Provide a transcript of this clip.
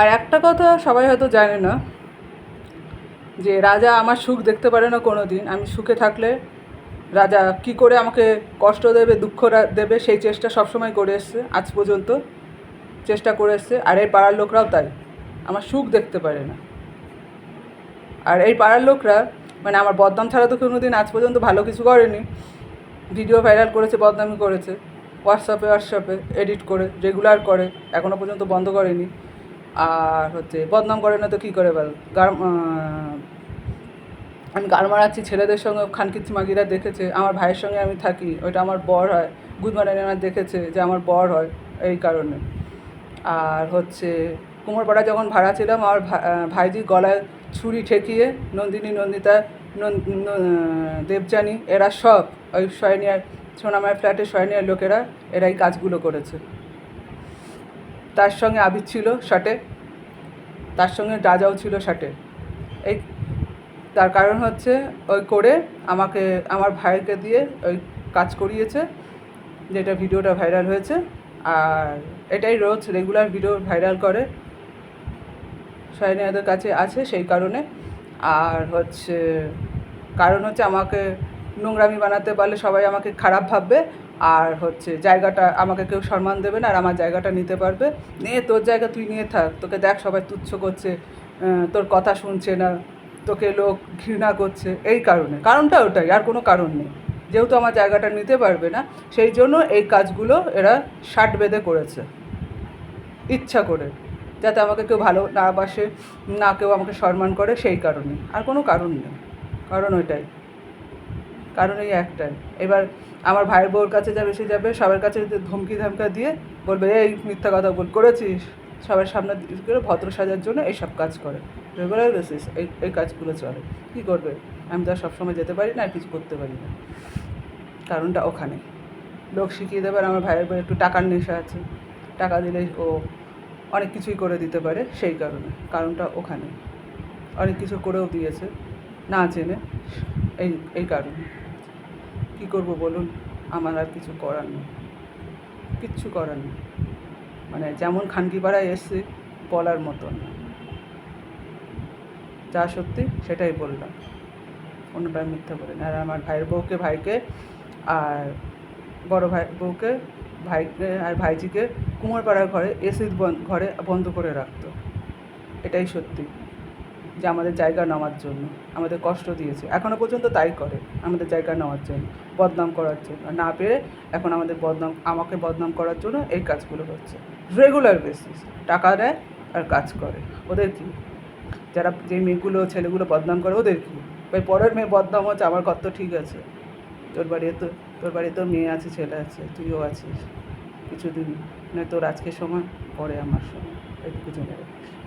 আর একটা কথা সবাই হয়তো জানে না, যে রাজা আমার সুখ দেখতে পারে না কোনো দিন। আমি সুখে থাকলে রাজা কি করে আমাকে কষ্ট দেবে, দুঃখ দেবে, সেই চেষ্টা সবসময় করে এসছে, আজ পর্যন্ত চেষ্টা করে এসছে। আর এই পাড়ার লোকরাও তাই, আমার সুখ দেখতে পারে না। আর এই পাড়ার লোকরা মানে আমার বদনাম ছাড়া তো কোনো দিন আজ পর্যন্ত ভালো কিছু করেনি। ভিডিও ভাইরাল করেছে, বদনামি করেছে, হোয়াটসঅ্যাপে এডিট করে, রেগুলার করে, এখনও পর্যন্ত বন্ধ করেনি। আর বদনাম করে না তো কী করে বল। আমি গাল মারাচ্ছি ছেলেদের সঙ্গে, খানকিচ্ছি মাগিরা দেখেছে। আমার ভাইয়ের সঙ্গে আমি থাকি, ওইটা আমার বর হয়। গুদমারানি আমার দেখেছে যে আমার বর হয়, এই কারণে। আর কুমোরপাড়া যখন ভাড়া ছিলাম, আমার ভাইজি গলায় ছুরি ঠেকিয়ে নন্দিনী, নন্দিতা, দেবযানী, এরা সব ওই সয়নিয়ার, সোনামায়ের ফ্ল্যাটে সয়নিয়ার লোকেরা এরা এই কাজগুলো করেছে। তার সঙ্গে আবির ছিল শাটে, তার সঙ্গে রাজাও ছিল শাটে। এই তার কারণ ওই করে আমাকে, আমার ভাইকে দিয়ে ওই কাজ করিয়েছে, যেটা ভিডিওটা ভাইরাল হয়েছে। আর এটাই রোজ রেগুলার ভিডিও ভাইরাল করে, সায়নিয়াদের কাছে আছে সেই কারণে। আর কারণ আমাকে নোংরামি বানাতে পারলে সবাই আমাকে খারাপ ভাববে। আর জায়গাটা আমাকে কেউ সম্মান দেবে না, আর আমার জায়গাটা নিতে পারবে। নিয়ে তোর জায়গা তুই নিয়ে থাক, তোকে দেখ সবাই তুচ্ছ করছে, তোর কথা শুনছে না, তোকে লোক ঘৃণা করছে। এই কারণটা ওটাই, আর কোনো কারণ নেই। যেহেতু আমার জায়গাটা নিতে পারবে না, সেই জন্য এই কাজগুলো এরা শাট বেঁধে করেছে, ইচ্ছা করে, যাতে আমাকে কেউ ভালো না বাসে, না কেউ আমাকে সম্মান করে, সেই কারণে। আর কোনো কারণ নেই, কারণ ওইটাই, কারণ এই একটাই। এবার আমার ভাইয়ের বউর কাছে যা বেশি যাবে, সবার কাছে ধমকি ধামকা দিয়ে বলবে এই মিথ্যা কথা করেছিস, সবার সামনে করে ভদ্র সাজার জন্য এইসব কাজ করে। রেগুলার বেসিস এই কাজগুলো চলে। কী করবে, আমি তো আর সবসময় যেতে পারি না, আর কিছু করতে পারি না। কারণটা ওখানে। লোক শিখিয়ে দেবে, আর আমার ভাইয়ের বউ একটু টাকার নেশা আছে, টাকা দিলেই ও অনেক কিছুই করে দিতে পারে, সেই কারণটা ওখানে। অনেক কিছু করেও দিয়েছে না জেনে, এই কারণে। কী করবো বলুন, আমার আর কিছু করার নেই, কিচ্ছু করার নেই। মানে যেমন খানকিপাড়ায় এসছি, বলার মতন না। যা সত্যি সেটাই বললাম, কোনোটা মিথ্যা বলি না। আর আমার ভাইয়ের বউকে ভাইকে, আর বড় ভাই বউকে ভাইকে, আর ভাইজিকে কুমোরপাড়ার ঘরে এসির ঘরে বন্ধ করে রাখতো। এটাই সত্যি, যে আমাদের জায়গা নেওয়ার জন্য আমাদের কষ্ট দিয়েছে, এখনও পর্যন্ত তাই করে, আমাদের জায়গা নেওয়ার জন্য, বদনাম করার জন্য। না পেরে এখন আমাকে বদনাম করার জন্য এই কাজগুলো হচ্ছে রেগুলার বেসিস। টাকা দেয় আর কাজ করে। ওদের কী, যারা যে মেয়েগুলো ছেলেগুলো বদনাম করে, ওদের কী? ভাই পরের মেয়ে বদনাম হচ্ছে, আমার ঘর তো ঠিক আছে। তোর বাড়ি তো মেয়ে আছে, ছেলে আছে, তুইও আছিস। কিছুদিন না তোর আজকের সময়, পরে আমার সময়, এটুকু জেনে রাখিস।